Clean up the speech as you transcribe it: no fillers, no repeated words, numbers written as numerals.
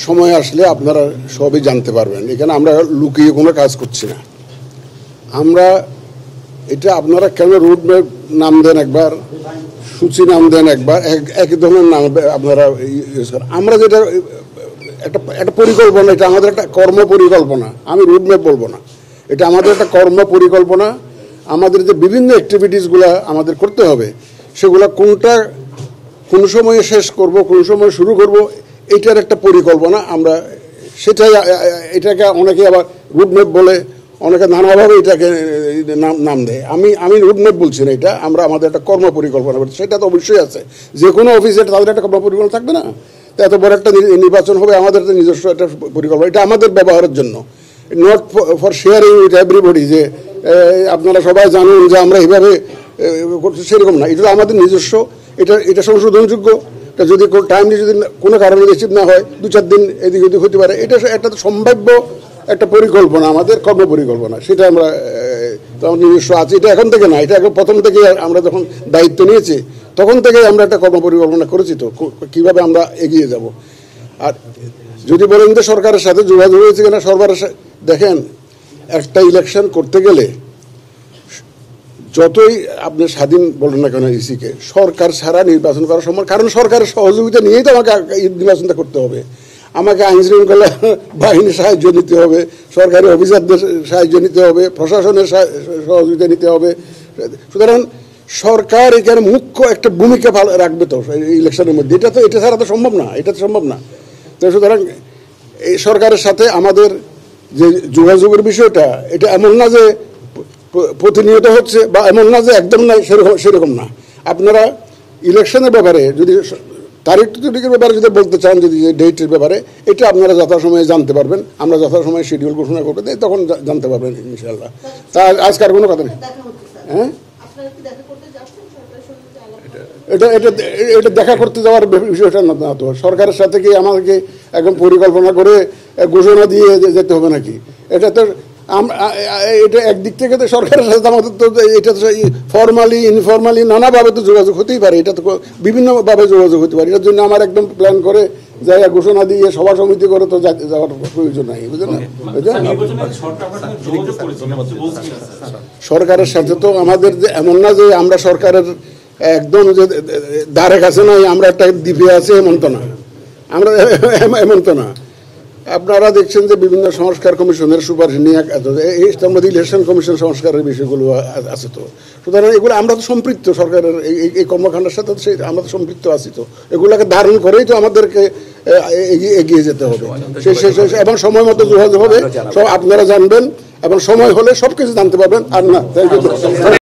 সময় আসলে আপনারা সবই জানতে পারবেন। এখানে আমরা লুকিয়ে কোনো কাজ করছি না। আমরা এটা আপনারা কেন রুট ম্যাপ নাম দেন একবার, সূচি নাম দেন একবার, এক ধরনের নাম আপনারা ইউজ করেন। আমরা যেটা একটা পরিকল্পনা, এটা আমাদের একটা কর্ম পরিকল্পনা। আমি রুট ম্যাপ বলবো না, এটা আমাদের একটা কর্ম পরিকল্পনা। আমাদের যে বিভিন্ন অ্যাক্টিভিটিসগুলো আমাদের করতে হবে, সেগুলো কোনটা কোন সময়ে শেষ করব, কোন সময় শুরু করব, এটার একটা পরিকল্পনা। আমরা সেটাই, এটাকে অনেকে আবার রুট ম্যাপ বলে, অনেকে নানাভাবে এটাকে নাম দেয়। আমি রুট ম্যাপ বলছি না, এটা আমরা আমাদের একটা কর্ম পরিকল্পনা বলছি। সেটা তো অবশ্যই আছে, যে কোনো অফিসে তাদের একটা কর্ম পরিকল্পনা থাকবে না? তো এত বড় একটা নির্বাচন হবে, আমাদের তো নিজস্ব একটা পরিকল্পনা, এটা আমাদের ব্যবহারের জন্য, not for sharing with everybody, যে আপনারা সবাই জানুন যে আমরা এইভাবে করছি, সেরকম না। এটা আমাদের নিজস্ব, এটা সংশোধনযোগ্য। যদি টাইমলি যদি কোনো কারণে রিসিভ না হয়, 2-4 দিন এদিক ওদিক হতে পারে। এটা একটা সম্ভাব্য একটা পরিকল্পনা, আমাদের কর্ম পরিকল্পনা। সেটা আমরা নিজস্ব আছে, এটা এখন থেকে না, এটা এখন প্রথম থেকে আমরা যখন দায়িত্ব নিয়েছি তখন থেকেই আমরা একটা কর্ম পরিকল্পনা করেছি, তো কীভাবে আমরা এগিয়ে যাব। আর যদি বলেন যে সরকারের সাথে যোগাযোগ হয়েছে কিনা, সরকারের দেখেন, একটা ইলেকশন করতে গেলে যতই আপনি স্বাধীন বলেন না কেন ইসিকে, সরকার ছাড়া নির্বাচন করা সম্ভব, কারণ সরকারের সহযোগিতা নিয়েই তো আমাকে নির্বাচনটা করতে হবে। আমাকে আইন শৃঙ্খলা বাহিনীর সাহায্য নিতে হবে, সরকারি অফিসারদের সাহায্য নিতে হবে, প্রশাসনের সহযোগিতা নিতে হবে। সুতরাং সরকার এখানে মুখ্য একটা ভূমিকা রাখবে তো ইলেকশনের মধ্যে। এটা ছাড়া তো সম্ভব না, এটা তো সম্ভব না। তো সুতরাং এই সরকারের সাথে আমাদের যে যোগাযোগের বিষয়টা, এটা এমন না যে প্রতিনিয়ত হচ্ছে, বা এমন না যে একদম নাই, সেরকম না। আপনারা ইলেকশনের ব্যাপারে যদি তারিখের ব্যাপারে যদি বলতে চান, যদি ডেটের ব্যাপারে, এটা আপনারা যথাসময়ে জানতে পারবেন। আমরা যথাসময়ে শিডিউল ঘোষণা করতে দিই, তখন জানতে পারবেন ইনশাআল্লাহ। তা আজকাল কোনো কথা নেই। হ্যাঁ, এটা দেখা করতে যাওয়ার বিষয়টা না তো। সরকারের সাথে কি আমাদেরকে একদম পরিকল্পনা করে ঘোষণা দিয়ে যেতে হবে নাকি? এটা তো এটা একদিক থেকে তো সরকারের সাথে আমাদের তো এটা তো ফর্মালি ইনফর্মালি নানাভাবে তো যোগাযোগ হতেই পারে, এটা তো বিভিন্নভাবে যোগাযোগ হতে পারে। এটার জন্য আমার একদম প্ল্যান করে জায়গা ঘোষণা দিয়ে সভা সমিতি করে তো যাওয়ার প্রয়োজন নাই, বুঝলেন না? সরকারের সাথে তো আমাদের যে এমন না যে আমরা সরকারের একদম যে দ্বারে কাছে নয়, আমরা একটা দ্বীপে আছি, এমন তো না। আমরা এমন তো না। আপনারা দেখছেন যে বিভিন্ন সংস্কার কমিশনের সুপারিশ নিয়ে তার মধ্যে ইলেকশন কমিশন সংস্কারের বিষয়গুলো আছে। তো সুতরাং এগুলো আমরা তো সম্পৃক্ত, সরকারের এই কর্মকাণ্ডের সাথে আমরা তো সম্পৃক্ত আছি। তো এগুলোকে ধারণ করেই তো আমাদেরকে এগিয়ে যেতে হবে, এবং সময় মতো যোগাযোগ হবে, সব আপনারা জানবেন, এবং সময় হলে সব কিছু জানতে পারবেন। আর না, থ্যাংক ইউ।